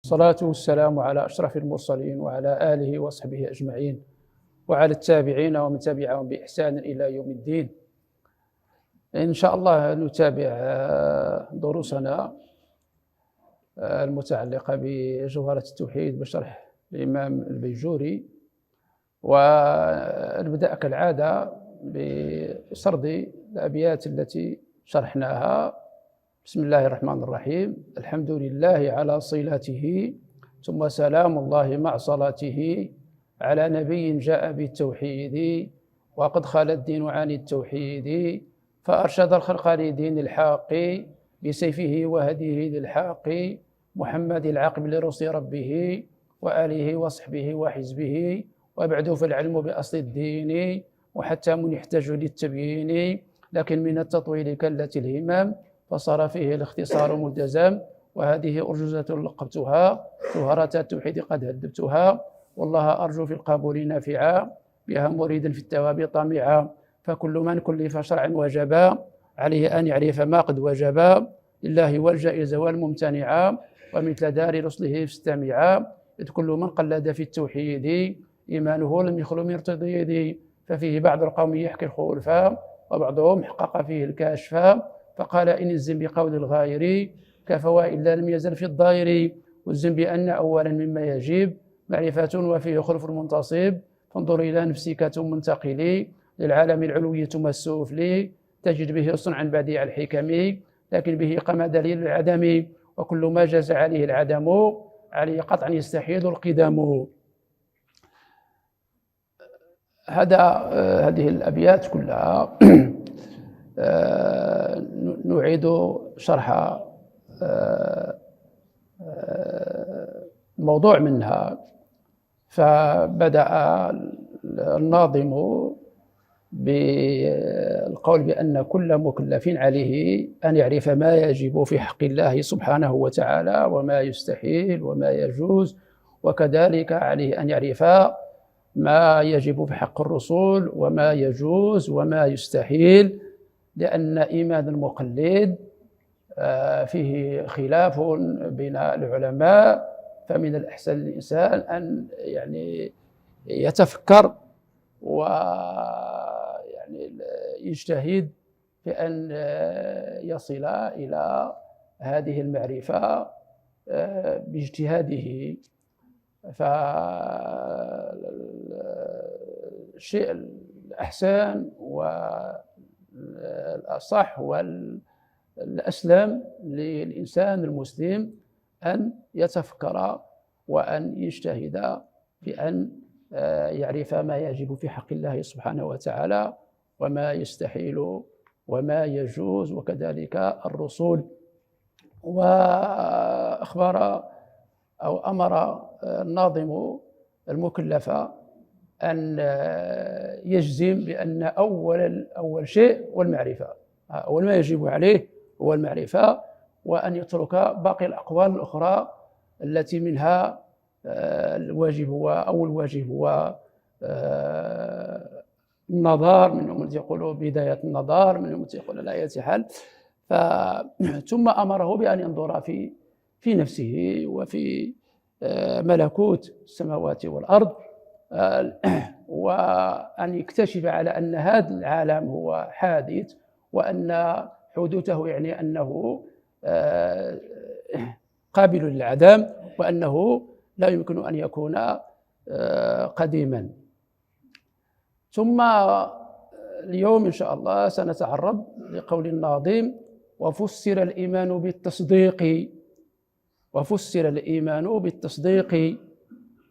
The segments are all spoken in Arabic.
الصلاة والسلام على أشرف المرسلين وعلى آله وصحبه أجمعين وعلى التابعين ومن تبعهم بإحسان إلى يوم الدين. إن شاء الله نتابع دروسنا المتعلقة بجوهرة التوحيد بشرح الإمام البيجوري، ونبدأ كالعادة بسرد الأبيات التي شرحناها. بسم الله الرحمن الرحيم. الحمد لله على صلته، ثم سلام الله مع صلاته، على نبي جاء بالتوحيد، وقد خلا الدين عن التوحيد، فأرشد الخلق لدين الحق، بسيفه وهديه للحق، محمد العاقب لرسل ربه، وآله وصحبه وحزبه، وبعد فالعلم بأصل الدين، وحتى من يحتاج للتبيين، لكن من التطويل كلت الهمام، فصار فيه الاختصار ملتزم، وهذه أرجوزة لقبتها، جوهرة التوحيد قد هدبتها، والله أرجو في القبول نافعا، بها مريدا في الثواب طامعا، فكل من كلف شرعا وجبا، عليه أن يعرف ما قد وجبا، لله والجائز والممتنعا، ومثل دار رسله فاستمعا، إذ كل من قلد في التوحيد، إيمانه لم يخلو من ارتضيد، ففيه بعض القوم يحكي الخلفا، وبعضهم حقق فيه الكاشفا، فقال إن الزم بقول الغاير كفوا إلا لم يزل في الضائر، والزم بأن أولا مما يجب معرفة وفيه خلف المنتصب، فانظر إلى نفسك ثم انتقلي للعالم العلوي ثم السفلي، تجد به صنعا بديع الحكم، لكن به قام دليل العدم، وكل ما جاز عليه العدم عليه قطعا يستحيل القدم. هذه الأبيات كلها نعيد شرح الموضوع منها. فبدأ الناظم بالقول بأن كل مكلف عليه أن يعرف ما يجب في حق الله سبحانه وتعالى، وما يستحيل وما يجوز، وكذلك عليه أن يعرف ما يجب في حق الرسول وما يجوز وما يستحيل، لأن إيمان المقلد فيه خلاف بين العلماء، فمن الأحسن للإنسان أن يتفكر يجتهد في أن يصل إلى هذه المعرفة باجتهاده. فالشيء الأحسن والأصح والأسلم للإنسان المسلم أن يتفكر وأن يجتهد بأن يعرف ما يجب في حق الله سبحانه وتعالى، وما يستحيل وما يجوز، وكذلك الرسول. وأخبر أو أمر الناظم المكلف أن يجزم بأن أول شيء هو المعرفة، أول ما يجب عليه هو المعرفة، وأن يترك باقي الأقوال الأخرى التي منها الواجب هو النظر، منهم من يقول بداية النظر، منهم من يقول لا يتحل. ثم أمره بأن ينظر في نفسه وفي ملكوت السماوات والأرض، وأن يكتشف على أن هذا العالم هو حادث، وأن حدوثه يعني أنه قابل للعدم، وأنه لا يمكن أن يكون قديما. ثم اليوم إن شاء الله سنتعرض لقول الناظم: وفسر الإيمان بالتصديق،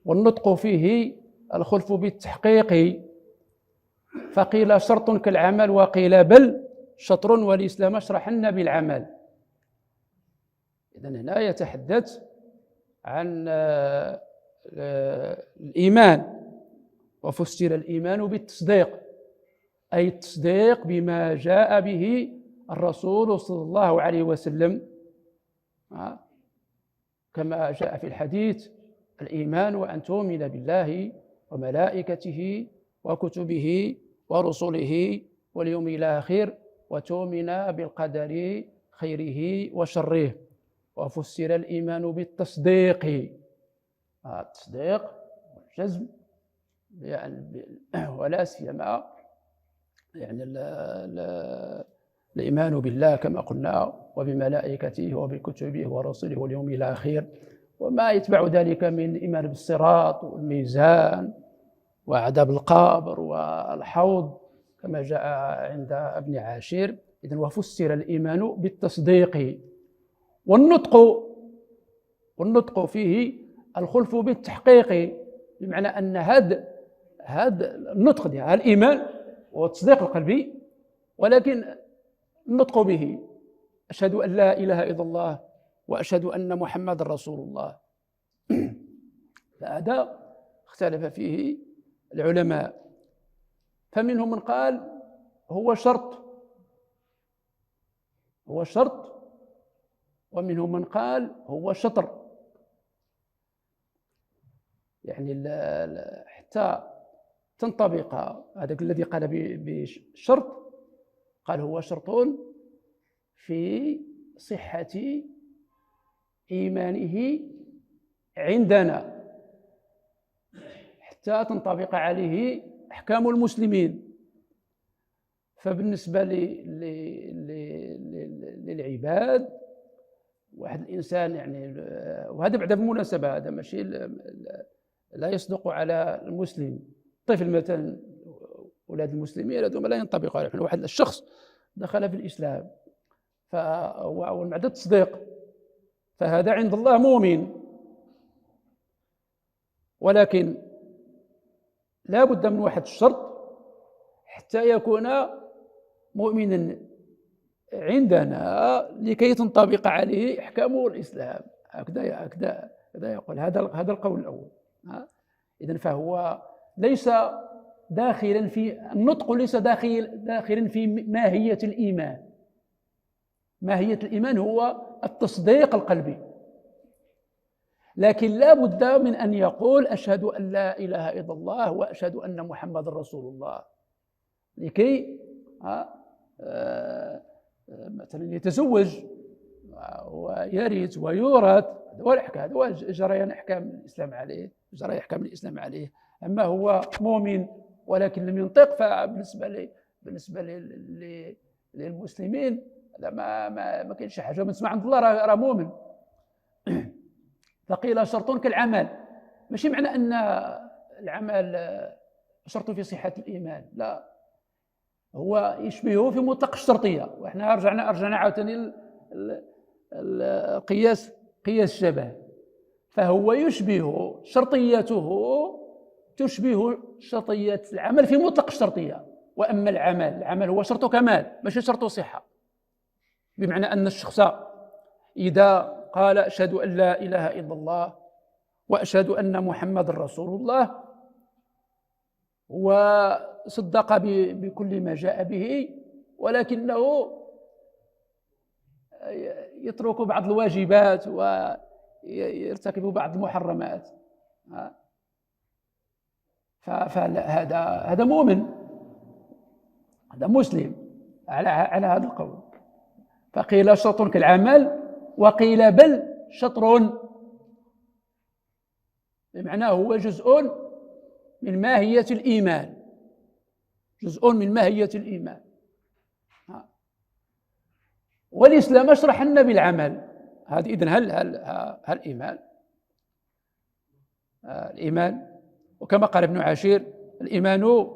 والنطق فيه الخلف بالتحقيق، فقيل شرط كالعمل وقيل بل شطر، والإسلام اشرحن بالعمل. إذن هنا يتحدث عن الإيمان، وفسر الإيمان بالتصديق، أي التصديق بما جاء به الرسول صلى الله عليه وسلم كما جاء في الحديث: الإيمان وأن تؤمن بالله وملائكته وكتبه ورسله واليوم الآخر وتؤمن بالقدر خيره وشره. وفسر الإيمان بالتصديق، التصديق والجزم، يعني ولا سيما يعني الإيمان بالله كما قلنا وبملائكته وبكتبه ورسله واليوم الآخر، وما يتبع ذلك من إيمان بالصراط والميزان وعذاب القبر والحوض كما جاء عند ابن عاشر. إذن وفسر الإيمان بالتصديق. والنطق فيه الخلف بالتحقيق، بمعنى أن هذا النطق ديال الإيمان والتصديق القلبي، ولكن النطق به: أشهد أن لا إله إلا الله وأشهد أن محمد رسول الله. فهذا اختلف فيه العلماء، فمنهم من قال هو شرط، ومنهم من قال هو شطر، يعني حتى تنطبق هذاك الذي قال بشرط، قال هو شرط في صحة إيمانه عندنا حتى تنطبق عليه أحكام المسلمين. فبالنسبة للعباد، واحد الإنسان يعني، وهذا بعد بالمناسبة هذا ماشي لا يصدق على المسلم. طفل مثلا، أولاد المسلمين هذوما لا ينطبق عليهم. واحد الشخص دخل في الإسلام فهو بعد التصديق، فهذا عند الله مؤمن، ولكن لا بد من واحد الشرط حتى يكون مؤمنا عندنا لكي تنطبق عليه أحكام الإسلام. هكذا يقول، هذا القول الأول. إذن فهو ليس داخلا في النطق، ليس داخلا في ماهية الإيمان. ماهية الإيمان هو التصديق القلبي، لكن لا بد من أن يقول: أشهد أن لا إله إلا الله وأشهد أن محمد رسول الله، لكي مثلا يتزوج ويرث ويورث. هذا هو جريان أحكام الإسلام عليه. أما هو مؤمن ولكن لم ينطق، فبالنسبة للمسلمين هذا ما كاينش حاجة. من سمع عند الله راه مؤمن. فقيل شرط كالعمل، ماشي معنى أن العمل شرط في صحة الإيمان، لا، هو يشبهه في مطلق الشرطية. وإحنا رجعنا عاوتاني القياس، قياس الشبه، فهو يشبه شرطيته تشبه شرطية العمل في مطلق الشرطية. وأما العمل هو شرط كمال ماشي شرط صحة، بمعنى أن الشخص إذا قال: أشهد أن لا إله إلا الله وأشهد أن محمد رسول الله، وصدق بكل ما جاء به، ولكنه يترك بعض الواجبات ويرتكب بعض المحرمات، فهذا مؤمن، هذا مسلم على هذا القول. فقيل شرط كالعمل، وقيل بل شطر، بمعنى هو جزء من ماهية الإيمان، جزء من ماهية الإيمان. والإسلام أشرح لنا بالعمل. هذه إذن هل الإيمان، وكما قال ابن عاشر: الإيمان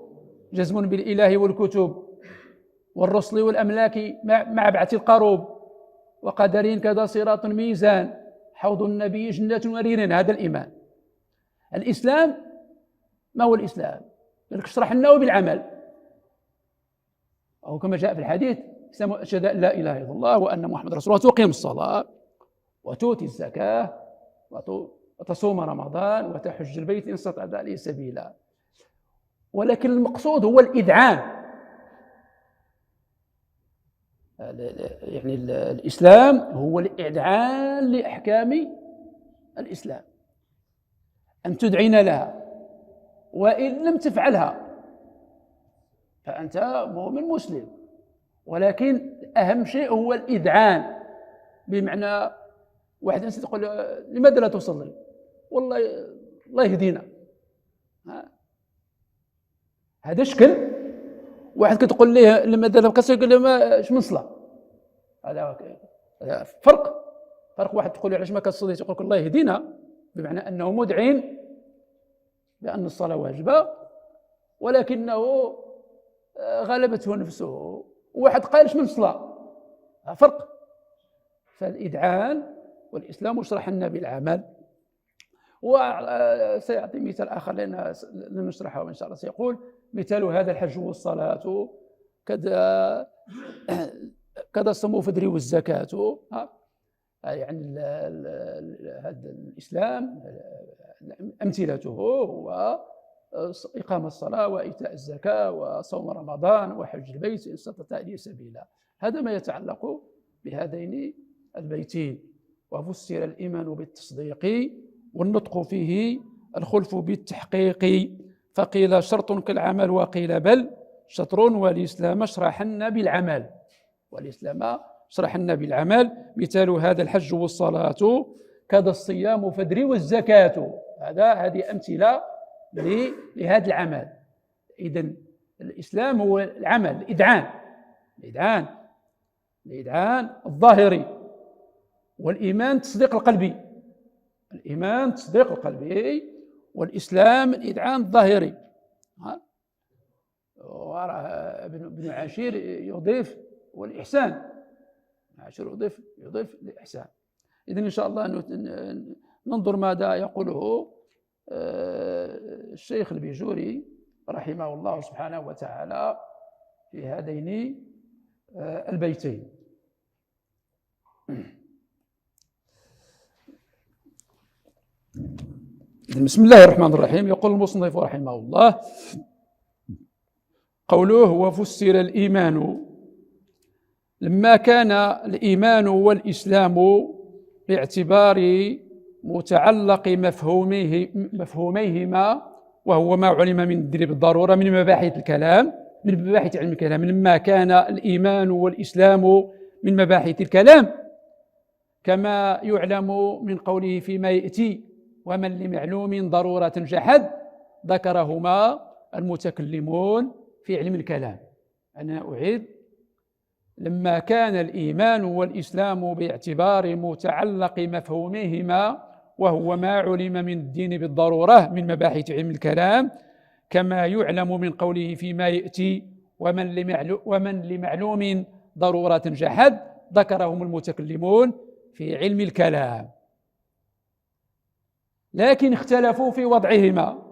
جزم بالإله والكتب والرسل والأملاك مع بعث القروب وقدرين كذا صراط ميزان حوض النبي جنة وريرين. هذا الإيمان. الإسلام ما هو الإسلام؟ لذلك اشرح لنا بالعمل، أو كما جاء في الحديث: أشهد أن لا إله إلا الله وأن محمد رسول الله، تقيم الصلاة وتؤتي الزكاة وتصوم رمضان وتحج البيت إن استطعت إليه سبيلا. ولكن المقصود هو الإذعان، يعني الإسلام هو الإذعان لأحكام الإسلام، أن تدعين لها، وإن لم تفعلها فأنت مؤمن مسلم. ولكن أهم شيء هو الإذعان، بمعنى واحد الناس تقول لماذا لا تصلي؟ والله الله يهدينا. هذا شكل. واحد كتقول ليه لماذا لا بقى، يقول له ما اش من صلاه. هذا فرق واحد تقول له علاش ما كتصلي، تقول لك الله يهدينا، بمعنى انه مدعين بان الصلاه واجبه ولكنه غلبته نفسه. وواحد قال اش من صلاه، فرق. فالإذعان والإسلام شرح لنا بالعمل. وسيعطي مثال آخر لأن نشرحه إن شاء الله. سيقول مثال هذا الحج والصلاة كذا الصوم والفطر والزكاة. يعني هذا الإسلام أمثلته هو إقامة الصلاة وإيتاء الزكاة وصوم رمضان وحج البيت إن استطعت إليه سبيلا. هذا ما يتعلق بهذين البيتين. وفسر الإيمان بالتصديق والنطق فيه الخلف بالتحقيق، فقيل شرط كالعمل وقيل بل شطر، والإسلام اشرحن بالعمل. مثال هذا الحج والصلاة كذا الصيام والفطر والزكاة. هذه أمثلة لهذا العمل. إذن الإسلام هو العمل، الإذعان الظاهري، والإيمان تصديق القلبي. والإسلام الإذعان الظاهري. ابن عاشير يضيف والإحسان. يضيف الإحسان. إذن إن شاء الله ننظر ماذا يقوله الشيخ البيجوري رحمه الله سبحانه وتعالى في هذين البيتين. بسم الله الرحمن الرحيم. يقول المصنف رحمه الله: قوله وفسر الإيمان، لما كان الإيمان والإسلام باعتبار متعلق مفهوميهما، وهو ما علم من الدين بالضرورة من مباحث علم الكلام. لما كان الإيمان والإسلام من مباحث الكلام، كما يعلم من قوله فيما يأتي: ومن لمعلوم ضرورة جحد، ذكرهما المتكلمون في علم الكلام. أنا أعيد: لما كان الإيمان والإسلام باعتبار متعلق مفهومهما، وهو ما علم من الدين بالضرورة من مباحث علم الكلام، كما يعلم من قوله فيما يأتي: ومن لمعلوم ضرورة جحد، ذكرهم المتكلمون في علم الكلام. لكن اختلفوا في وضعهما،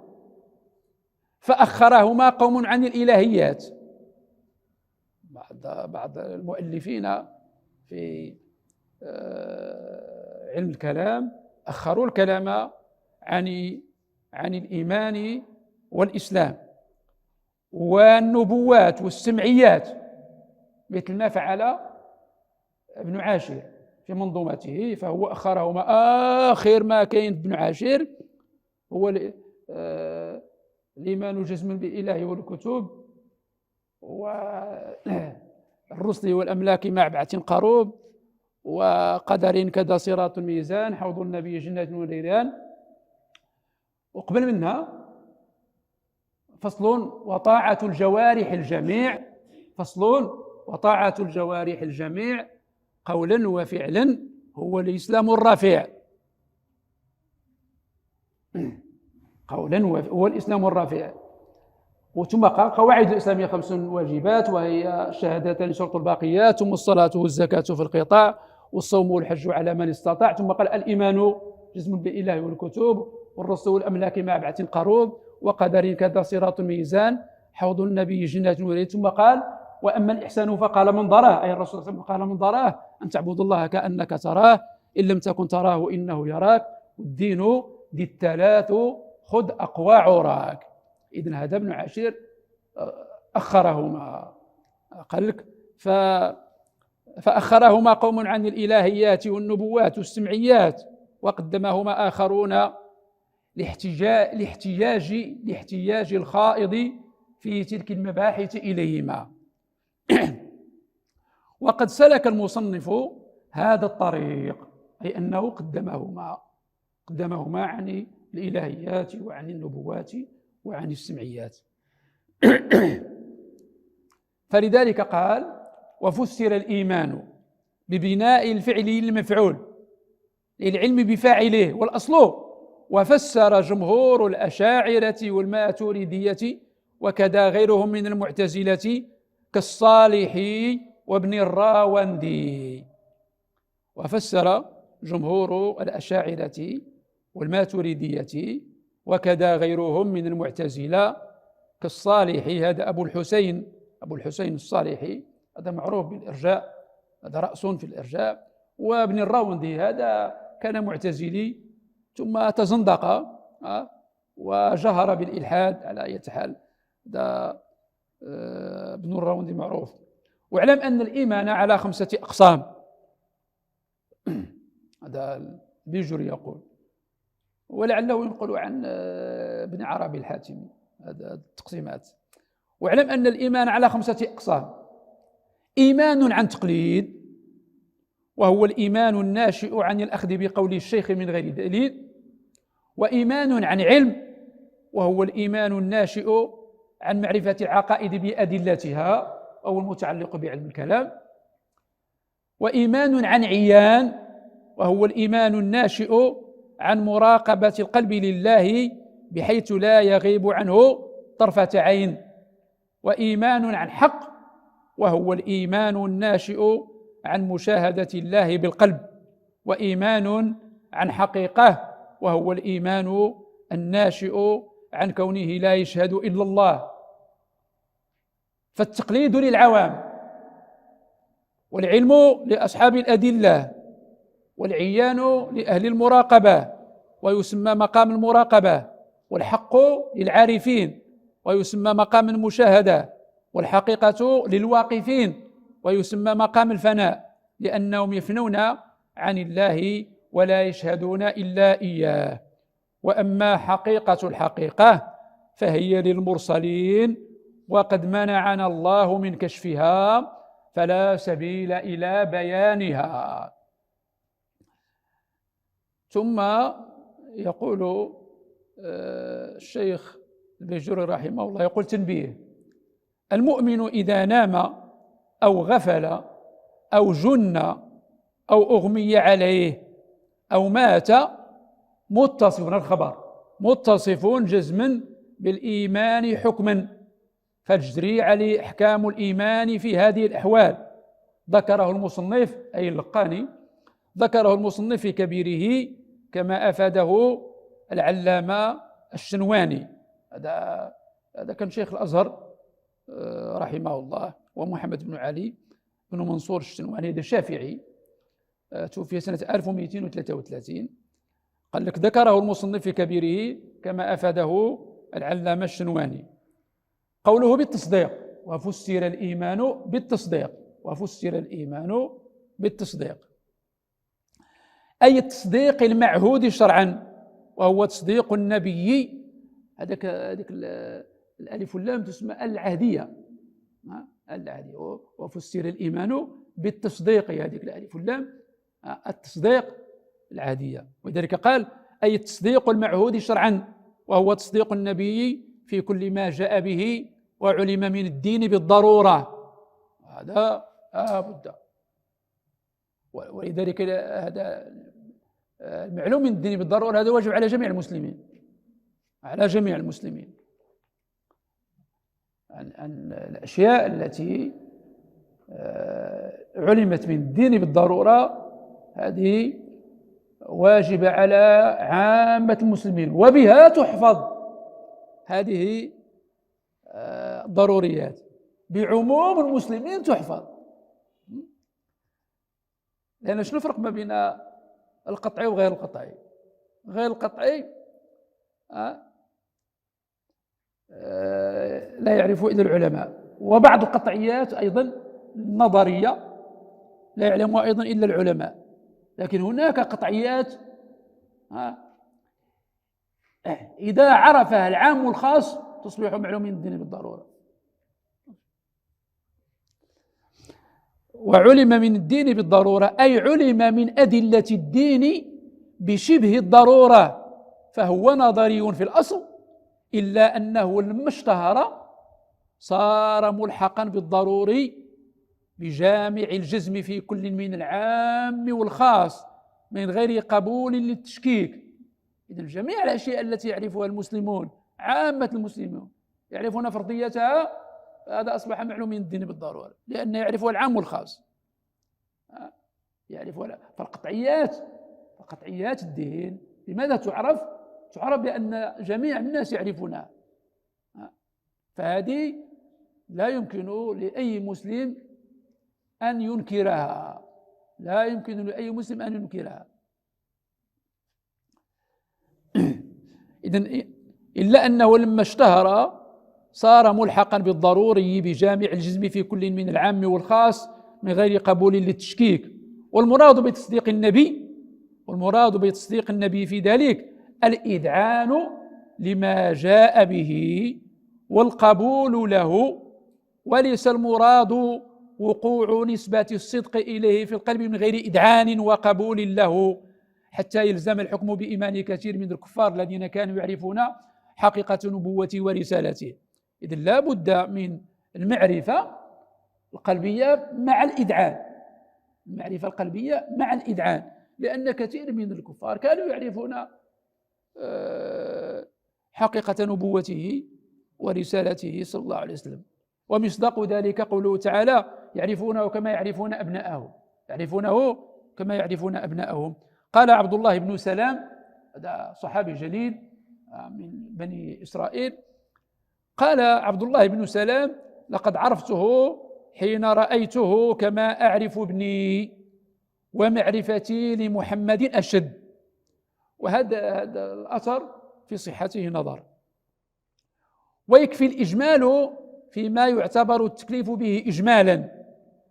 فأخرهما قوم عن الإلهيات. بعض المؤلفين في علم الكلام أخروا الكلام عن الإيمان والإسلام والنبوات والسمعيات، مثل ما فعل ابن عاشر في منظومته. فهو أخرهما. آخر ما كاين ابن عاشر هو الإيمان جزم بالإله والكتب والرسل والأملاك مع بعث قروب، وقدر كذا صراط ميزان، حوض النبي جنات ونيران. وقبل منها فصل وطاعة الجوارح الجميع قولا وفعلا هو الإسلام الرفيع. هو الإسلام الرفيع. وثم قال: قواعد الإسلام 5 واجبات، وهي الشهادتان شرط الباقيات، ثم الصلاة والزكاة في القطاع، والصوم والحج على من استطاع. ثم قال: الإيمان جزم بالإله والكتب والرسل والأملاك مع بعث قروب، وقدر كذا صراط ميزان، حوض النبي جنات ونيران. ثم قال: وأما الإحسان فقال من ضراه، أي الرسول صلى الله عليه وسلم قال من ضراه: أن تعبد الله كأنك تراه، إن لم تكن تراه إنه يراك، والدين دي الثلاث، خذ أقوى عراك. إذن هذا ابن عاشر أخرهما. قال لك فأخرهما قوم عن الإلهيات والنبوات والسمعيات، وقدمهما آخرون لاحتياج الخائض في تلك المباحث إليهما. وقد سلك المصنف هذا الطريق، أي أنه قدمهما عن الإلهيات وعن النبوات وعن السمعيات. فلذلك قال: وفسر الإيمان ببناء الفعل للمفعول للعلم بفاعله، والأصل وفسر جمهور الأشاعرة والماتريدية وكذا غيرهم من المعتزلة كالصالحي وابن الراوندي. وفسر جمهور الأشاعرة والماتريدية وكذا غيرهم من المعتزلة كالصالحي، هذا أبو الحسين الصالحي، هذا معروف بالإرجاء، هذا رأس في الإرجاء. وابن الراوندي هذا كان معتزلي ثم تزندق وجهر بالإلحاد. على أي حال هذا ابن الراوندي معروف. واعلم أن الإيمان على 5 أقسام. هذا البيجوري يقول، ولعله ينقل عن ابن عربي الحاتمي هذا التقسيمات. واعلم أن الإيمان على 5 أقسام: إيمان عن تقليد، وهو الإيمان الناشئ عن الأخذ بقول الشيخ من غير دليل. وإيمان عن علم، وهو الإيمان الناشئ عن معرفة العقائد بأدلتها أو المتعلق بعلم الكلام. وإيمان عن عيان، وهو الإيمان الناشئ عن مراقبة القلب لله بحيث لا يغيب عنه طرفة عين. وإيمان عن حق، وهو الإيمان الناشئ عن مشاهدة الله بالقلب. وإيمان عن حقيقة، وهو الإيمان الناشئ عن كونه لا يشهد إلا الله. فالتقليد للعوام، والعلم لأصحاب الأدلة، والعيان لأهل المراقبة ويسمى مقام المراقبة. والحق للعارفين ويسمى مقام المشاهدة. والحقيقة للواقفين ويسمى مقام الفناء، لأنهم يفنون عن الله ولا يشهدون إلا إياه. وأما حقيقة الحقيقة فهي للمرسلين، وقد منعنا الله من كشفها فلا سبيل إلى بيانها. ثم يقول الشيخ البيجوري رحمه الله، يقول: تنبيه: المؤمن إذا نام أو غفل أو جن أو أغمي عليه أو مات متصف، الخبر متصف جزما بالإيمان حكما، فاجري عليه أحكام الإيمان في هذه الأحوال. ذكره المصنف، أي اللقاني، ذكره المصنف في كبيره كما أفاده العلامة الشنواني. هذا كان شيخ الأزهر رحمه الله، ومحمد بن علي بن منصور الشنواني، هذا الشافعي، توفي سنة 1233. قال لك ذكره المصنف في كبيره كما أفاده العلامة الشنواني. قوله بالتصديق: وفسر الإيمان بالتصديق. وفسر الإيمان بالتصديق أي التصديق المعهود شرعا، وهو تصديق النبي. هذيك الألف واللام تسمى العهدية، العهدية. وفسر الإيمان بالتصديق، هذيك الألف واللام التصديق العهدية. ولذلك قال: أي التصديق المعهود شرعا، وهو تصديق النبي في كل ما جاء به وعلم من الدين بالضرورة. هذا بد. ولذلك هذا المعلوم من الدين بالضرورة، هذا واجب على جميع المسلمين، على جميع المسلمين. أن الأشياء التي علمت من الدين بالضرورة هذه واجبة على عامة المسلمين، وبها تحفظ هذه ضروريات، بعموم المسلمين تحفظ. لأن شنو الفرق ما بين القطعي وغير القطعي؟ غير القطعي لا يعرفه إلا العلماء، وبعض القطعيات أيضا النظرية لا يعلمها أيضا إلا العلماء، لكن هناك قطعيات إذا عرفها العام والخاص تصبح معلوم من الدين بالضرورة. وعلم من الدين بالضرورة أي علم من أدلة الدين بشبه الضرورة، فهو نظري في الأصل، إلا أنه لما اشتهر صار ملحقا بالضروري بجامع الجزم في كل من العام والخاص من غير قبول للتشكيك. إذن جميع الأشياء التي يعرفها المسلمون، عامة المسلمون يعرفون فرضيتها، هذا أصبح معلوم من الدين بالضرورة، لأن يعرفها العام والخاص. يعرفها فقطعيات الدين لماذا تعرف؟ تعرف بأن جميع الناس يعرفونها، فهذه لا يمكن لأي مسلم أن ينكرها، لا يمكن لأي مسلم أن ينكرها. إذن إلا أنه لما اشتهر صار ملحقا بالضروري بجامع الجزم في كل من العام والخاص من غير قبول للتشكيك. والمراد بتصديق النبي في ذلك الإذعان لما جاء به والقبول له، وليس المراد وقوع نسبة الصدق إليه في القلب من غير إذعان وقبول له، حتى يلزم الحكم بإيمان كثير من الكفار الذين كانوا يعرفون حقيقة نبوته ورسالته. إذن لا بد من المعرفة القلبية مع الإذعان، لأن كثير من الكفار كانوا يعرفون حقيقة نبوته ورسالته صلى الله عليه وسلم. ومصداق ذلك قوله تعالى: يعرفونه كما يعرفون أبناءهم. قال عبد الله بن سلام، هذا صحابي جليل من بني إسرائيل، قال عبد الله بن سلام: لقد عرفته حين رأيته كما أعرف ابني، ومعرفتي لمحمد أشد. وهذا الأثر في صحته نظر. ويكفي الإجمال فيما يعتبر التكليف به إجمالا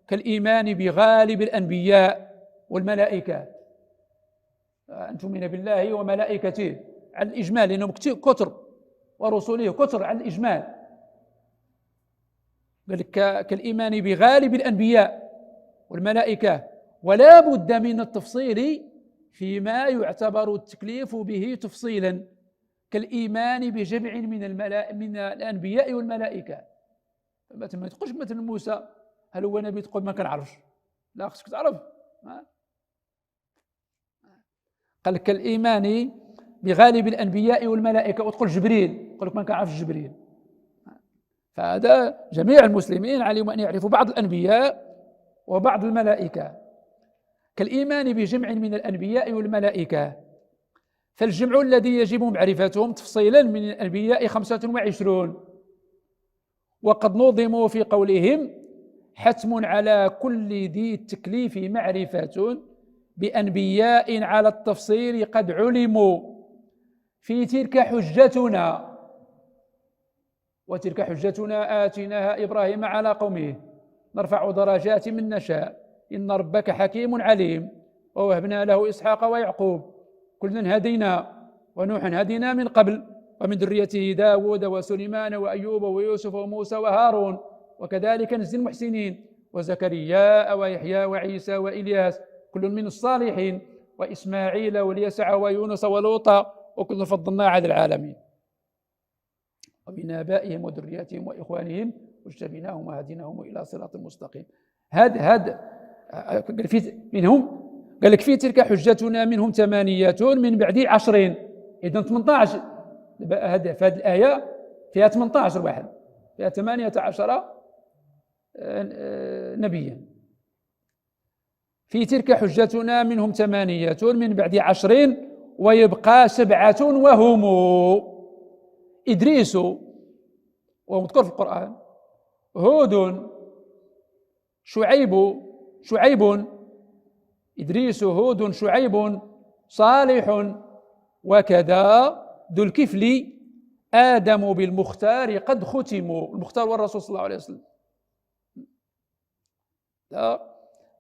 كالإيمان بغالب الأنبياء والملائكة، أن تؤمن بالله وملائكته على الإجمال، لأنهم كثر، ورسوله كثر على الإجمال. كالإيمان بغالب الأنبياء والملائكة، ولا بد من التفصيل فيما يعتبر التكليف به تفصيلا كالإيمان بجمع من الأنبياء والملائكة. ما تقولش مثل موسى هل هو نبي تقول ما كنعرفش، لا خصك تعرف. قال كالإيمان بغالب الأنبياء والملائكة، وتقول جبريل يقول لك ما كنعرفش جبريل. فهذا جميع المسلمين عليهم أن يعرفوا بعض الأنبياء وبعض الملائكة. كالإيمان بجمع من الأنبياء والملائكة، فالجمع الذي يجب معرفتهم تفصيلا من الأنبياء 25، وقد نظموا في قولهم: حتم على كل ذي التكليف معرفة بأنبياء على التفصيل قد علموا، في تلك حجتنا، وتلك حجتنا آتيناها إبراهيم على قومه نرفع درجات من نشاء إن ربك حكيم عليم. ووهبنا له إسحاق ويعقوب كلا هدينا، ونوحا هدينا من قبل، ومن ذريته داود وسليمان وأيوب ويوسف وموسى وهارون، وكذلك نجزي المحسنين، وزكريا ويحيى وعيسى وإلياس كل من الصالحين، وإسماعيل واليسع ويونس ولوطا وكل فضلنا على العالمين، ومن آبائهم وذرياتهم وإخوانهم واجتبيناهم وهديناهم إلى صراط مستقيم. هذا منهم قال لك: في تلك حجتنا منهم 8 من بعد 20. إذن 18. في هذه الآية فيها 18 واحد، فيها 18 نبيا. في تلك حجتنا منهم 8 من بعد 20 ويبقى 7 وهم إدريس، وهو مذكور في القرآن، هود، شعيب، إدريس، هود، شعيب، صالح، وكذا ذو الكفل، آدم بالمختار قد ختموا. المختار والرسول صلى الله عليه وسلم.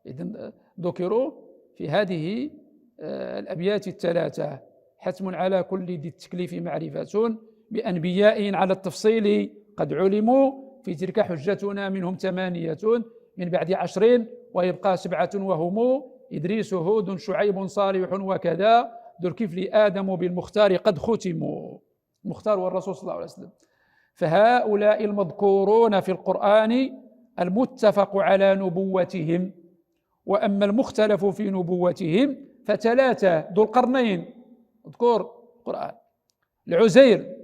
إذن ذكروا في هذه الأبيات الثلاثة: حتم على كل ذي التكليف معرفة بأنبياء على التفصيل قد علموا في تلك حجتنا منهم 8 من بعد 10 ويبقى 7 وهم إدريس هود شعيب صالح وكذا ذو الكفل آدم بالمختار قد ختموا. المختار والرسول صلى الله عليه وسلم. فهؤلاء المذكورون في القرآن المتفق على نبوتهم، وأما المختلف في نبوتهم ف3: ذو القرنين اذكر القرآن، العزير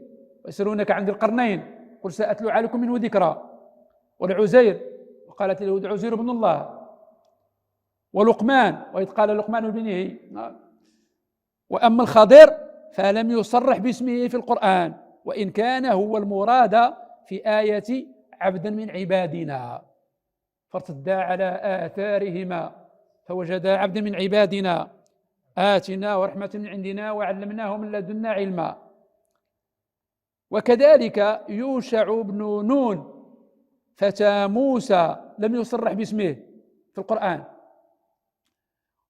ويسألونك عن ذي القرنين قل سأتلو عليكم منه ذكرى، والعزير وقالت اليهود عزير بن الله، ولقمان وإذ قال لقمان لابنه. وأما الخضر فلم يصرح باسمه في القرآن، وإن كان هو المراد في آية عبدا من عبادنا فارتدا على آثارهما فوجدا عبدا من عبادنا آتنا ورحمة من عندنا وعلمناه من لدنا علما. وكذلك يوشع بن نون فتى موسى لم يصرح باسمه في القرآن،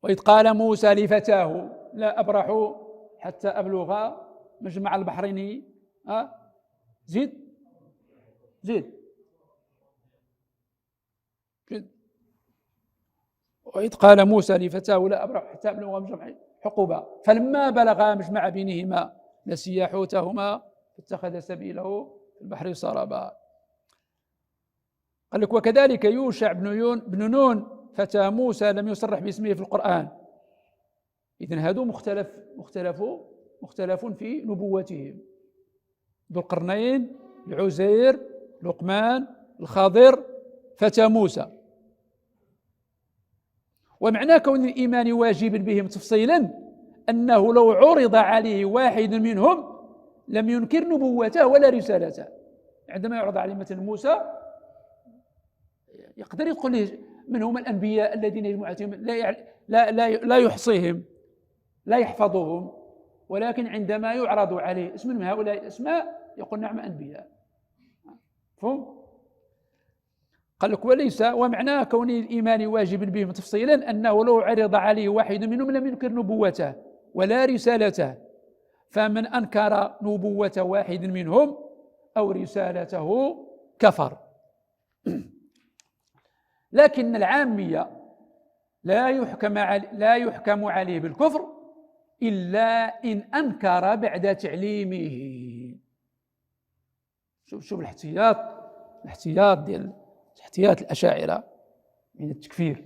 وإذ قال موسى لفتاه لا أبرح حتى أبلغ مجمع البحرين زيد وإذ قال موسى لفتاه لا أبرح حتى أبلغ مجمع حقوبة فلما بلغا مجمع بينهما نسيا حوتهما فاتخذ سبيله في البحر سربا. قال لك وكذلك يوشع بن نون فتى موسى لم يصرح باسمه في القرآن. إذن هذو مختلف في نبوتهم: ذو القرنين، العزير، لقمان، الخضر، فتى موسى. ومعنى كون الإيمان واجبا بهم تفصيلا أنه لو عرض عليه واحد منهم لم ينكر نبوته ولا رسالته. عندما يعرض عليه مثلا موسى يقدر يقول له من هم الأنبياء الذين يجمع عليهم لا يحصيهم لا يحفظهم، ولكن عندما يعرض عليه اسم من هؤلاء الأسماء يقول نعم أنبياء. فهم؟ قال لك وليس ومعنى كون الإيمان واجب بهم تفصيلا أنه لو عرض عليه واحد منهم لم ينكر نبوته ولا رسالته، فمن أنكر نبوة واحد منهم أو رسالته كفر. لكن العامية لا يحكم عليه بالكفر إلا إن أنكر بعد تعليمه. شوف احتياط الأشاعرة من التكفير،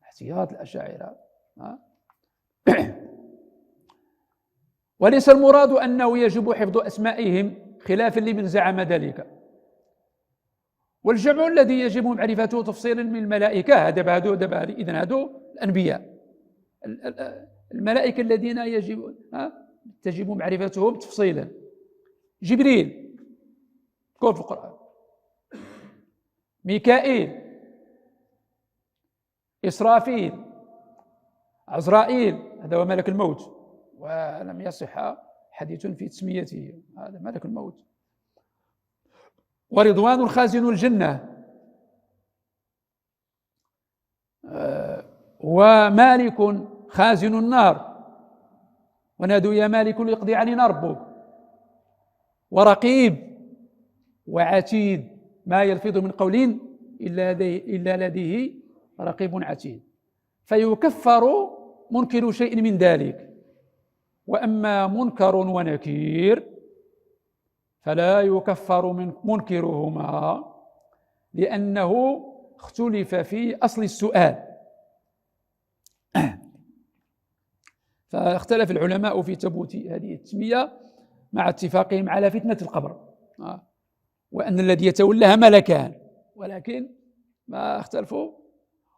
احتياط الأشاعرة. وليس المراد أنه يجب حفظ أسمائهم خلافا لمن زعم ذلك. والجمع الذي يجب معرفته تفصيلا من الملائكة إذن هذو الأنبياء. الملائكة الذين تجب معرفتهم تفصيلا: جبريل كون في القرآن، ميكائيل، إسرافيل، عزرائيل هذا هو ملك الموت، ولم يصح حديث في تسميته، هذا ملك الموت. ورضوان خازن الجنة، ومالك خازن النار، ونادوا يا مالك ليقضي علينا ربك. ورقيب وعتيد، ما يلفظ من قول إلا لديه رقيب عتيد. فيكفر منكر شيء من ذلك. وأما منكر ونكير فلا يكفر من منكرهما لأنه اختلف في أصل السؤال. فاختلف العلماء في ثبوت هذه التسمية مع اتفاقهم على فتنة القبر، وأن الذي يتولاها ملكان، ولكن ما اختلفوا.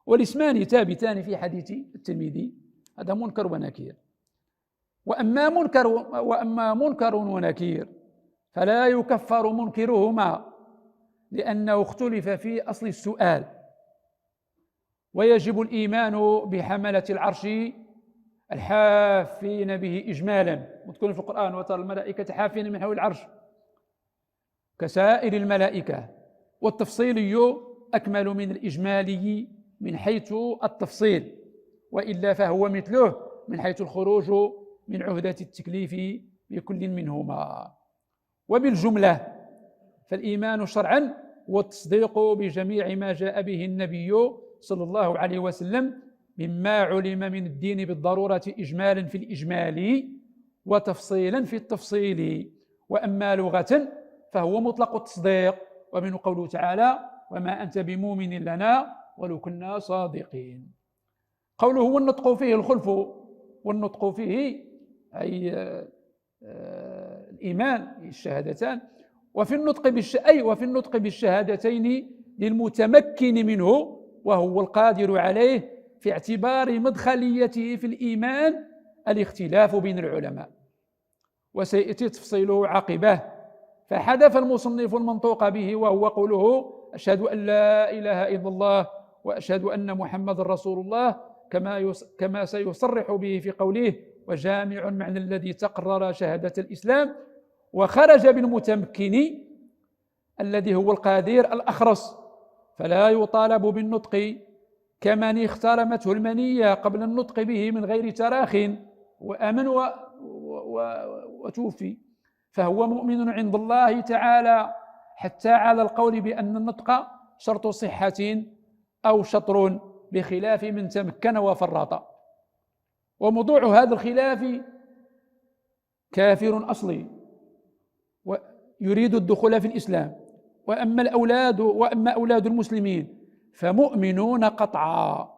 والاسمان ثابتان في حديث الترمذي، هذا منكر ونكير. وأما منكر ونكير فلا يكفر منكرهما لأنه اختلف في أصل السؤال. ويجب الإيمان بحملة العرش الحافين به إجمالا، وتكون في القرآن وترى الملائكة حافين من حول العرش كسائر الملائكة، والتفصيلي أكمل من الإجمالي من حيث التفصيل، وإلا فهو مثله من حيث الخروج من عهدة التكليف بكل منهما. وبالجملة فالإيمان شرعا هو التصديق بجميع ما جاء به النبي صلى الله عليه وسلم مما علم من الدين بالضرورة إجمالا في الإجمال وتفصيلا في التفصيل. وأما لغة فهو مطلق التصديق، ومن قوله تعالى وما أنت بمؤمن لنا ولو كنا صادقين. قوله والنطق فيه الخلف، والنطق فيه أي الإيمان الشهادتان، وفي النطق بالشهادتين للمتمكن منه وهو القادر عليه، في اعتبار مدخليته في الإيمان الاختلاف بين العلماء، وسيأتي تفصيله عقبه. فحذف المصنف المنطوق به وهو قوله أشهد أن لا إله إلا الله وأشهد أن محمد رسول الله، كما سيصرح به في قوله وجامع معنى الذي تقرر شهادة الإسلام. وخرج بالمتمكن الذي هو القادر الأخرس، فلا يطالب بالنطق كمن اخترمته المنية قبل النطق به من غير تراخ وآمن وتوفي، فهو مؤمن عند الله تعالى، حتى على القول بأن النطق شرط صحة أو شطر، بخلاف من تمكن وفرط. وموضوع هذا الخلاف كافر أصلي ويريد الدخول في الإسلام، وأما أولاد المسلمين فمؤمنون قطعا،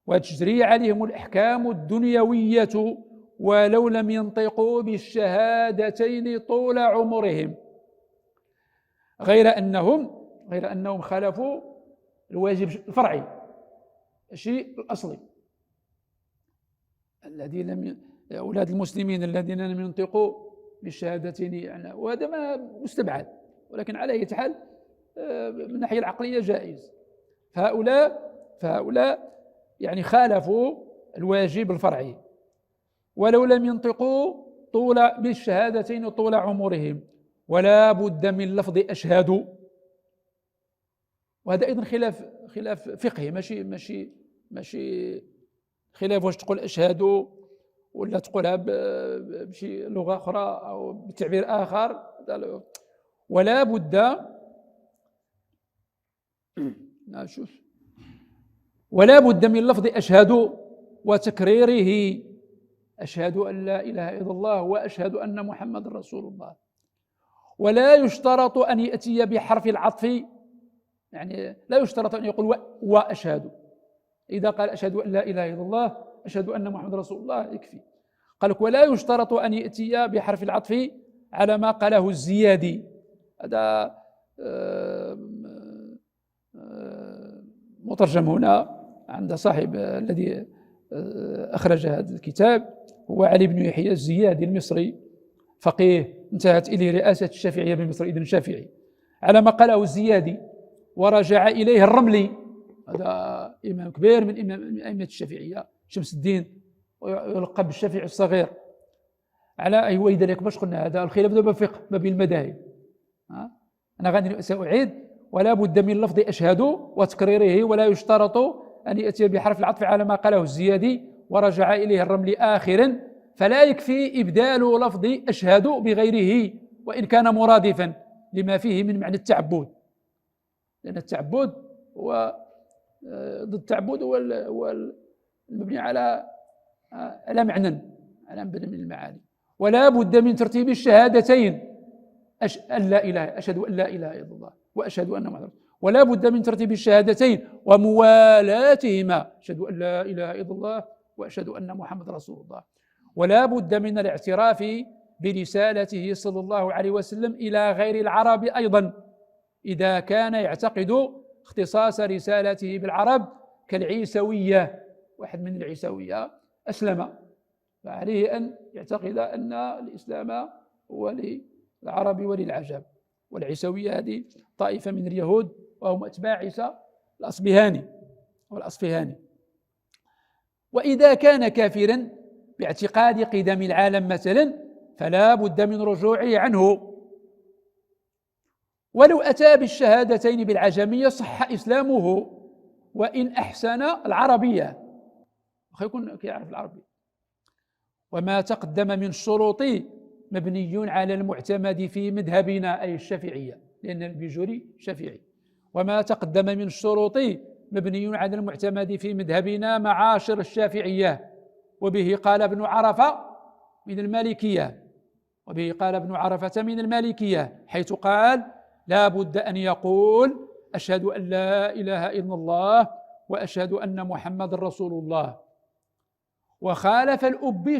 وتجري عليهم الأحكام الدنيوية ولو لم ينطقوا بالشهادتين طول عمرهم، غير أنهم خالفوا الواجب الفرعي، الشيء الأصلي. أولاد المسلمين الذين لم ينطقوا بالشهادتين يعني، وهذا ما مستبعد، ولكن على أي حال من الناحية العقلية جائز. فهؤلاء يعني خالفوا الواجب الفرعي ولو لم ينطقوا بالشهادتين طول عمرهم، ولا بد من لفظ أشهد. وهذا أيضا خلاف فقهي، ماشي خلاف واش تقول أشهد ولا تقولها بشي لغة أخرى أو بتعبير آخر. ولا بد من لفظ أشهد وتكريره، أشهد أن لا إله إلا الله وأشهد أن محمد رسول الله. ولا يشترط أن يأتي بحرف العطف، يعني لا يشترط أن يقول وأشهد، إذا قال أشهد أن لا إله إلا الله أشهد أن محمد رسول الله يكفي. قال لك ولا يشترط أن يأتي بحرف العطف على ما قاله الزيادي، هذا مترجم هنا عند صاحب الذي أخرج هذا الكتاب، هو علي بن يحيى الزيادي المصري، فقيه انتهت إليه رئاسة الشافعية بمصر، إذن شافعي، على ما قاله الزيادي. ورجع إليه الرملي، هذا إمام كبير من أئمة الشافعية، شمس الدين، ويلقب بالشافعي الصغير. على أي ويدلك باش قلنا هذا الخلاف باب فقه ما بين المذاهب. أنا غادي سأعيد: ولا بد من لفظ أشهد وتكريره، ولا يشترط أن يأتي بحرف العطف على ما قاله الزيادي. ورجع إليه الرملي آخرا، فلا يكفي إبدال لفظ أشهد بغيره وإن كان مرادفا لما فيه من معنى التعبد، لأن التعبد هو ضد التعبد هو المبني على معنى من المعاني. ولا بد من ترتيب الشهادتين، أشهد أن لا إله إلا الله وأشهد أن محمدا، ولا بد من ترتيب الشهادتين وموالاتهما، أشهد أن لا إله إلا الله وأشهد أن محمد رسول الله. ولا بد من الاعتراف برسالته صلى الله عليه وسلم إلى غير العرب أيضا، إذا كان يعتقد اختصاص رسالته بالعرب، كالعيسوية، واحد من العيسوية أسلم، فعليه أن يعتقد أن الإسلام هو للعرب وللعجم. والعيسوية هذه طائفة من اليهود وهم أتباع عيسى الأصفهاني. وإذا كان كافرا باعتقاد قدم العالم مثلا، فلا بد من رجوعه عنه. ولو أتى بالشهادتين بالعجمية صح إسلامه، وإن أحسن العربية، يكون كيعرف العربية. وما تقدم من الشروط مبني على المعتمد في مذهبنا أي الشافعية، لأن البيجوري شافعي. وما تقدم من الشروط مبني على المعتمد في مذهبنا معاشر الشافعية. وبه قال ابن عرفة من المالكية، وبه قال ابن عرفة من المالكية، حيث قال: لا بد أن يقول أشهد أن لا إله إلا الله وأشهد أن محمد رسول الله. وخالف الأبي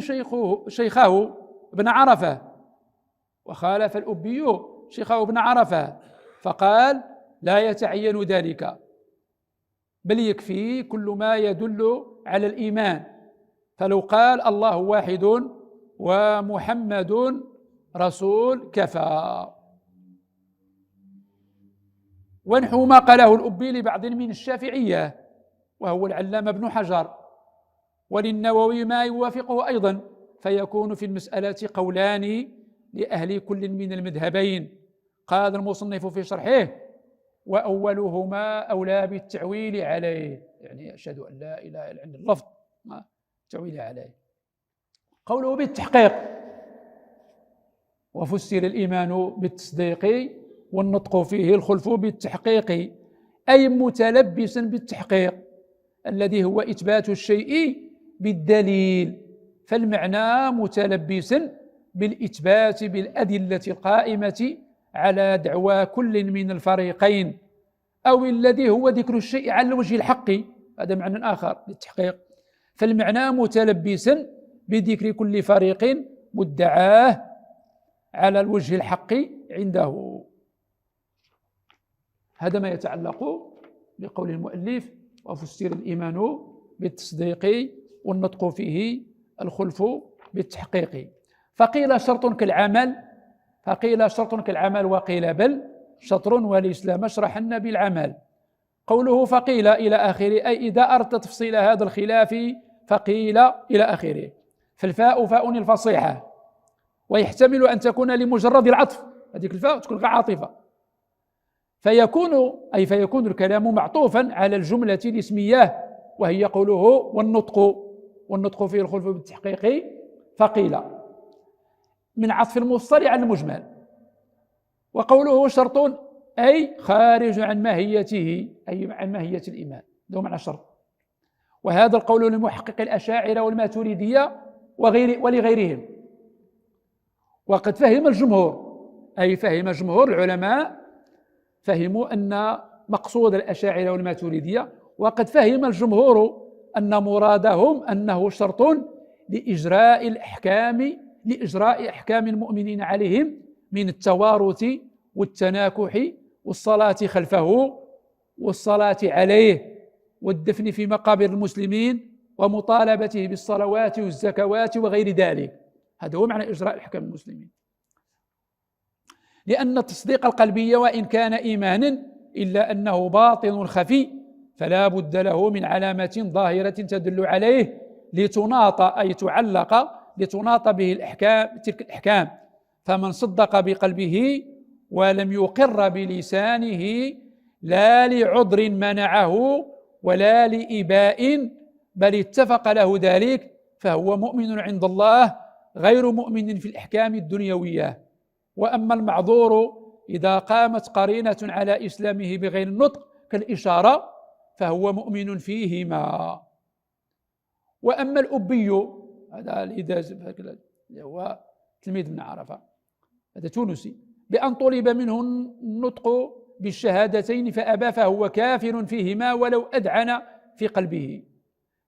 شيخه ابن عرفة، وخالف الأبي شيخه ابن عرفة فقال: لا يتعين ذلك، بل يكفي كل ما يدل على الإيمان، فلو قال الله واحد ومحمد رسول كفى. ونحو ما قاله الأبي لبعض من الشافعية وهو العلامة ابن حجر، وللنووي ما يوافقه أيضا، فيكون في المسألة قولان لأهل كل من المذهبين. قال المصنف في شرحه: وأولهما أولى بالتعويل عليه، يعني أشهد أن لا إله إلا اللفظ التعويل عليه. قوله بالتحقيق: وفسر الإيمان بالتصديق والنطق فيه الخلف بالتحقيق، أي متلبسا بالتحقيق الذي هو إثبات الشيء بالدليل، فالمعنى متلبسا بالإثبات بالأدلة القائمة على دعوى كل من الفريقين، أو الذي هو ذكر الشيء على وجه الحق، هذا معنى آخر للتحقيق. فالمعنى متلبسا بذكر كل فريق مدعاه على الوجه الحق عنده. هذا ما يتعلق بقول المؤلف: وفسر الإيمان بالتصديق والنطق فيه الخلف بالتحقيق. فقيل شرط كالعمل، وقيل بل شطر والإسلام اشرحن بالعمل. قوله فقيل إلى آخره، أي إذا أردت تفصيل هذا الخلاف فقيل إلى آخره. فالفاء فاء الفصيحة، ويحتمل أن تكون لمجرد العطف، هذيك الفاء تكون عاطفة، فيكون الكلام معطوفا على الجملة الاسمية وهي قوله والنطق فيه الخلف بالتحقيق. فقيل من عطف المفصل على المجمل. وقوله شرط أي خارج عن ماهيته، أي عن ماهية الإيمان، ده معنى الشرط. وهذا القول لمحقق الأشاعرة والماتريدية ولغيرهم. وقد فهم الجمهور، أي فهم جمهور العلماء، فهموا أن مقصود الأشاعرة والماتريدية، وقد فهم الجمهور أن مرادهم أنه شرط لإجراء أحكام المؤمنين عليهم من التوارث والتناكح والصلاة خلفه والصلاة عليه والدفن في مقابر المسلمين ومطالبته بالصلوات والزكوات وغير ذلك. هذا هو معنى إجراء أحكام المسلمين. لأن التصديق القلبي وإن كان إيمانا إلا أنه باطن خفي، فلا بد له من علامة ظاهرة تدل عليه لتناط، أي تعلق، لتناط به الأحكام، تلك الأحكام. فمن صدق بقلبه ولم يقر بلسانه لا لعذر منعه ولا لإباء، بل اتفق له ذلك، فهو مؤمن عند الله غير مؤمن في الأحكام الدنيوية. وأما المعذور إذا قامت قرينة على إسلامه بغير النطق كالإشارة فهو مؤمن فيهما. وأما الأبي، هذا الإداز هو تلميذ ابن عرفة، هذا تونسي، بأن طلب منه النطق بالشهادتين فأبى فهو كافر فيهما ولو أدعن في قلبه،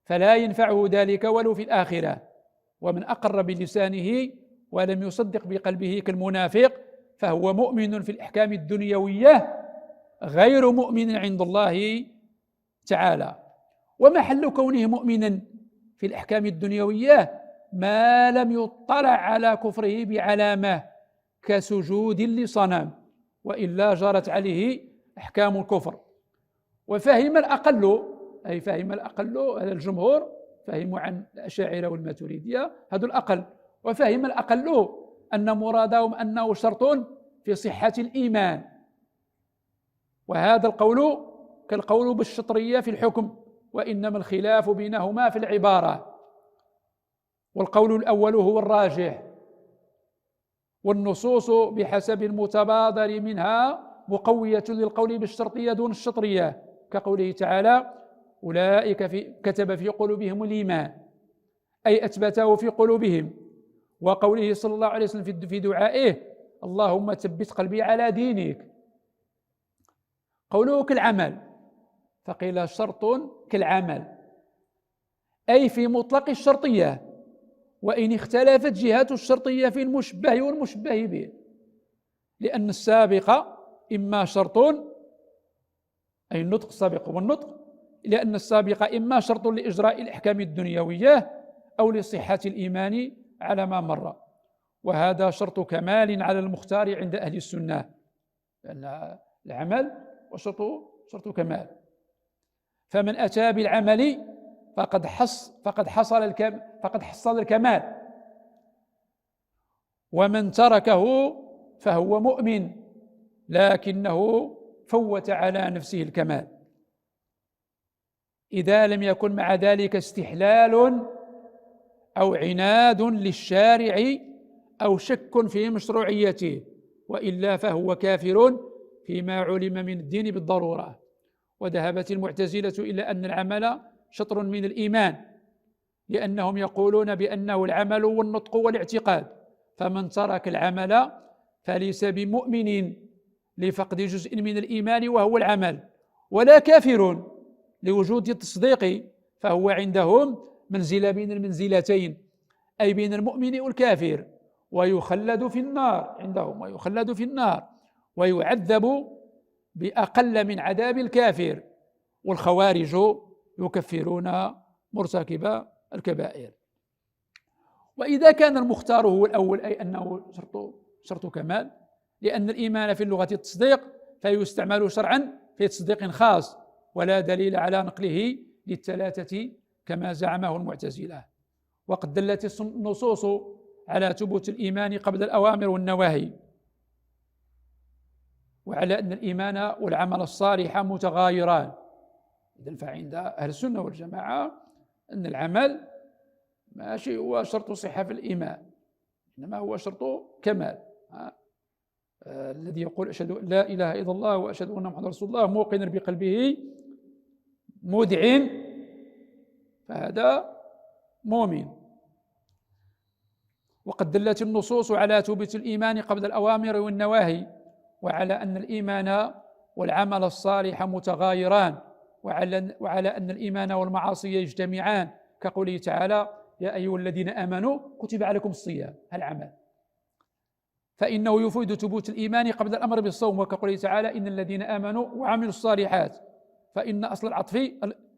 فلا ينفعه ذلك ولو في الآخرة. ومن أقر بلسانه ولم يصدق بقلبه كالمنافق فهو مؤمن في الأحكام الدنيوية غير مؤمن عند الله تعالى. ومحل كونه مؤمنا في الأحكام الدنيوية ما لم يطلع على كفره بعلامة كسجود لصنم، وإلا جرت عليه أحكام الكفر. وفهم الأقل، أي فهم الأقل، هذا الجمهور فهموا عن الأشاعرة والماتريدية، هذا الأقل. وفهم الأقل أن مرادهم أنه شرط في صحة الإيمان، وهذا القول كالقول بالشطرية في الحكم، وإنما الخلاف بينهما في العبارة، والقول الأول هو الراجح، والنصوص بحسب المتبادر منها مقوية للقول بالشرطية دون الشطرية، كقوله تعالى أولئك كتب في قلوبهم الإيمان، أي أثبته في قلوبهم، وقوله صلى الله عليه وسلم في دعائه اللهم ثبت قلبي على دينك. قوله كالعمل، فقيل شرط كالعمل، أي في مطلق الشرطية، وإن اختلفت جهات الشرطية في المشبه والمشبه به، لأن السابق إما شرط أي النطق السابق والنطق، لأن السابق إما شرط لإجراء الأحكام الدنيوية أو لصحة الإيمان على ما مر، وهذا شرط كمال على المختار عند أهل السنة، لأن العمل شرط كمال، فمن أتى بالعمل فقد حصل الكمال، ومن تركه فهو مؤمن لكنه فوت على نفسه الكمال، إذا لم يكن مع ذلك استحلال أو عناد للشارع أو شك في مشروعيته، وإلا فهو كافر فيما علم من الدين بالضرورة. وذهبت المعتزلة إلى أن العمل شطر من الإيمان، لأنهم يقولون بأنه العمل والنطق والاعتقاد، فمن ترك العمل فليس بمؤمن لفقد جزء من الإيمان وهو العمل، ولا كافر لوجود التصديق، فهو عندهم منزلة بين المنزلتين، أي بين المؤمن والكافر، ويخلد في النار عندهم، ويخلد في النار ويعذب بأقل من عذاب الكافر، والخوارج يكفرون مرتكب الكبائر. وإذا كان المختار هو الأول، أي أنه شرط كمال، لأن الإيمان في اللغة التصديق، فيستعمل شرعا في تصديق خاص، ولا دليل على نقله للثلاثة كما زعمه المعتزلة. وقد دلت النصوص على ثبوت الإيمان قبل الأوامر والنواهي، وعلى أن الإيمان والعمل الصالح متغايران. إذن فعند أهل السنة والجماعة أن العمل ماشي هو شرط صحة في الإيمان، إنما هو شرط كمال. الذي يقول أشهد أن لا إله إلا الله وأشهد أن محمدا رسول الله موقنا بقلبه مودع، فهذا مؤمن. وقد دلت النصوص على ثبوت الإيمان قبل الأوامر والنواهي، وعلى أن الإيمان والعمل الصالح متغايران، وعلى أن الإيمان والمعاصي يجتمعان، كقوله تعالى يا أيها الذين آمنوا كتب عليكم الصيام العمل، فإنه يفيد ثبوت الإيمان قبل الأمر بالصوم، وكقوله تعالى إن الذين آمنوا وعملوا الصالحات، فإن أصل العطف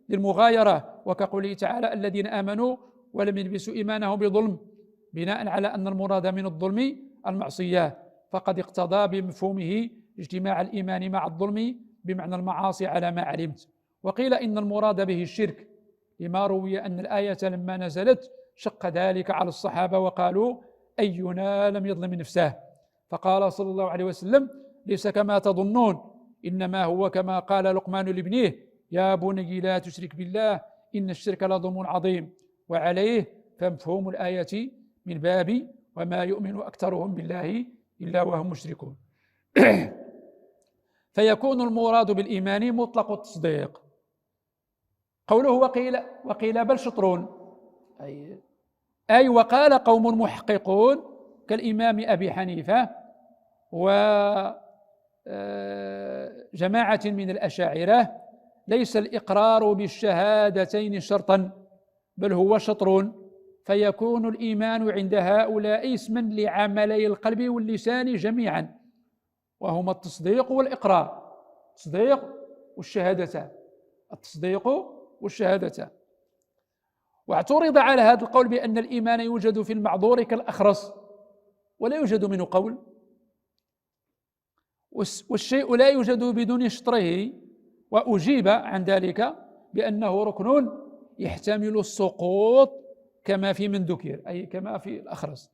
للمغايرة، وكقوله تعالى الذين آمنوا ولم يلبسوا إيمانهم بظلم، بناء على أن المراد من الظلم المعصية، فقد اقتضى بمفهومه اجتماع الإيمان مع الظلم بمعنى المعاصي على ما علمت. وقيل إن المراد به الشرك، لما روي أن الآية لما نزلت شق ذلك على الصحابة وقالوا أينا لم يظلم نفسه، فقال صلى الله عليه وسلم ليس كما تظنون، إنما هو كما قال لقمان لابنه يا بني لا تشرك بالله إن الشرك لظلم عظيم، وعليه فمفهوم الآية من باب وما يؤمن أكثرهم بالله إلا وهم مشركون. فيكون المراد بالإيمان مطلق التصديق. قوله وقيل بل شطرون، أي وقال قوم محققون كالإمام أبي حنيفة وجماعة من الأشاعرة ليس الإقرار بالشهادتين شرطا، بل هو شطر، فيكون الإيمان عند هؤلاء اسما لعملي القلب واللسان جميعا، وهما التصديق والإقرار، التصديق والشهادتان، التصديق والشهادتان. واعترض على هذا القول بأن الإيمان يوجد في المعذور كالأخرس ولا يوجد منه قول، والشيء لا يوجد بدون شطره، وأجيب عن ذلك بأنه ركن يحتمل السقوط كما في من ذكر، أي كما في الأخرس،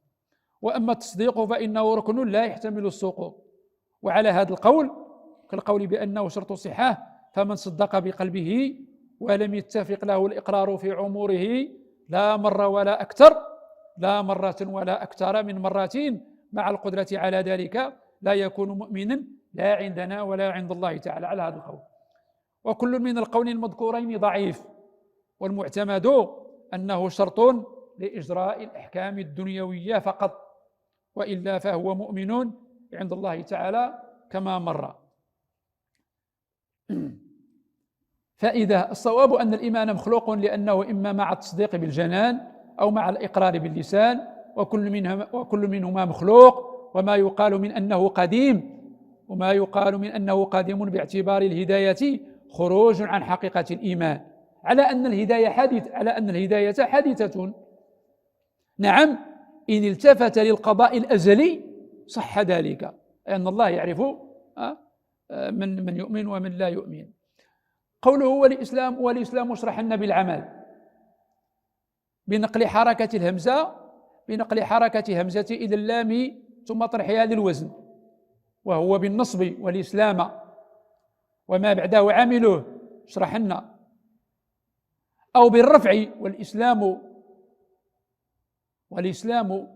وأما التصديق فإنه ركن لا يحتمل السقوط. وعلى هذا القول كالقول بأنه شرط صحة فمن صدق بقلبه ولم يتفق له الإقرار في عمره لا مرة ولا أكثر، لا مرة ولا أكثر من مرتين مع القدرة على ذلك، لا يكون مؤمنا لا عندنا ولا عند الله تعالى على هذا القول. وكل من القولين المذكورين ضعيف، والمعتمد أنه شرط لإجراء الأحكام الدنيوية فقط، وإلا فهو مؤمن عند الله تعالى كما مر. فإذا الصواب أن الإيمان مخلوق، لأنه إما مع التصديق بالجنان أو مع الإقرار باللسان، وكل منهما مخلوق. وما يقال من أنه قديم باعتبار الهداية خروج عن حقيقة الإيمان، على أن الهداية حادثة. نعم، إن التفت للقضاء الأزلي صح ذلك، أن الله يعرف من يؤمن ومن لا يؤمن. قوله والإسلام اشرحن بالعمل، بنقل حركة همزة إلى اللام ثم طرحها للوزن، وهو بالنصب والإسلام وما بعده عامله اشرحن، أو بالرفع والإسلام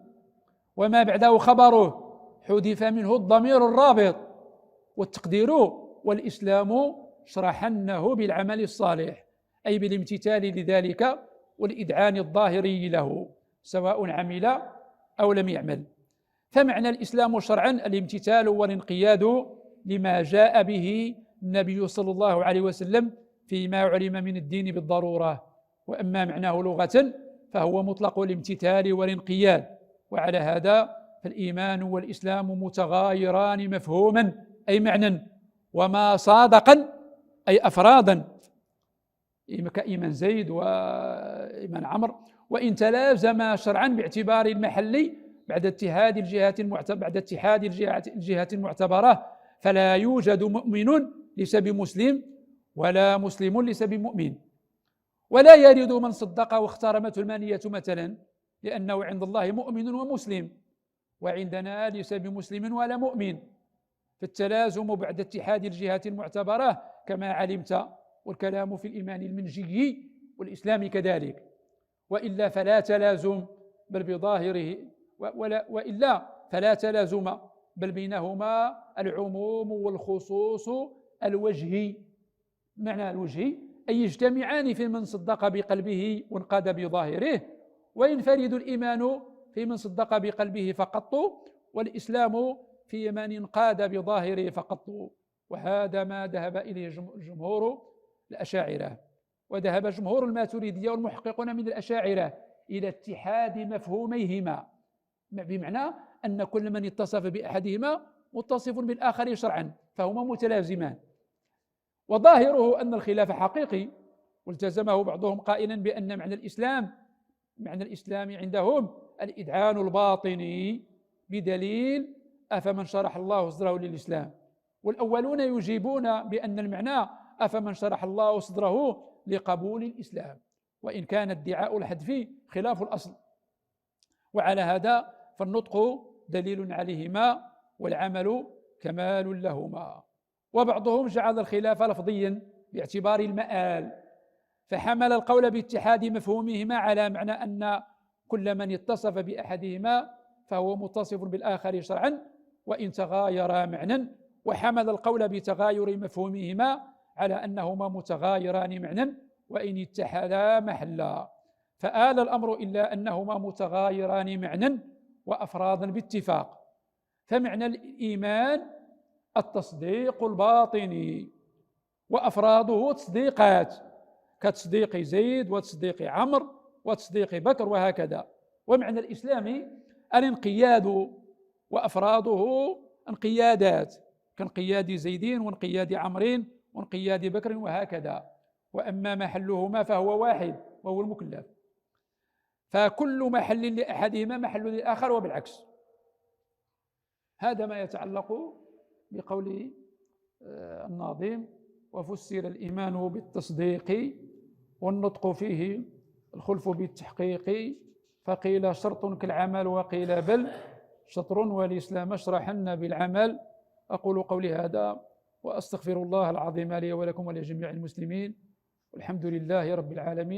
وما بعده خبره حذف منه الضمير الرابط، والتقدير والإسلام اشرحنه بالعمل الصالح، أي بالامتثال لذلك والإذعان الظاهري له سواء عمل أو لم يعمل. فمعنى الإسلام شرعا الامتثال والانقياد لما جاء به النبي صلى الله عليه وسلم فيما علم من الدين بالضرورة. وأما معناه لغة فهو مطلق الامتثال والانقياد. وعلى هذا فالإيمان والإسلام متغايران مفهوما أي معنى، وما صادقا أي أفرادا كإيمان زيد وإيمان عمرو، وإن تلازم شرعا باعتبار المحل بعد اتحاد الجهات المعتبرة، فلا يوجد مؤمن ليس بمسلم ولا مسلم ليس بمؤمن. ولا يرد من صدق واختارمته المانية مثلا، لأنه عند الله مؤمن ومسلم، وعندنا ليس بمسلم ولا مؤمن. فالتلازم بعد اتحاد الجهات المعتبرة كما علمت، والكلام في الإيمان المنجي والإسلام كذلك، وإلا فلا تلازم بل بظاهره فلا تلازم بل بينهما العموم والخصوص الوجهي. معنى الوجهي أي يجتمعان في من صدق بقلبه وانقاد بظاهره، وينفرد الإيمان في من صدق بقلبه فقط، والإسلام في من انقاد بظاهره فقط. وهذا ما ذهب إليه جمهور الأشاعرة، وذهب جمهور الماتريدية والمحققون من الأشاعرة إلى اتحاد مفهوميهما، بمعنى أن كل من اتصف بأحدهما متصف بالآخر شرعا، فهما متلازمان. وظاهره أن الخلاف حقيقي، والتزمه بعضهم قائلا بأن معنى الإسلام عندهم الإذعان الباطني، بدليل أفمن شرح الله صدره للإسلام. والأولون يجيبون بأن المعنى أفمن شرح الله صدره لقبول الإسلام، وإن كان ادعاء الحذف خلاف الأصل. وعلى هذا فالنطق دليل عليهما والعمل كمال لهما. وبعضهم جعل الخلاف لفظيا باعتبار المآل، فحمل القول باتحاد مفهومهما على معنى أن كل من اتصف بأحدهما فهو متصف بالآخر شرعا وإن تغايرا معنى، وحمل القول بتغاير مفهومهما على أنهما متغايران معنى وإن اتحدا محلا، فآل الأمر إلا أنهما متغايران معنى وأفرادا باتفاق. فمعنى الإيمان التصديق الباطني، وأفراده تصديقات كتصديق زيد وتصديق عمرو وتصديق بكر وهكذا. ومعنى الإسلام الانقياد، وأفراده انقيادات كانقياد زيد وانقياد عمرو وانقياد بكر وهكذا. وأما محلهما فهو واحد وهو المكلف، فكل محل لأحدهما محل للآخر وبالعكس. هذا ما يتعلق بقول الناظم: وفسر الإيمان بالتصديق والنطق فيه الخلف بالتحقيق، فقيل شرط كالعمل وقيل بل شطر، والإسلام اشرحن بالعمل. أقول قولي هذا وأستغفر الله العظيم لي ولكم ولجميع المسلمين، والحمد لله رب العالمين.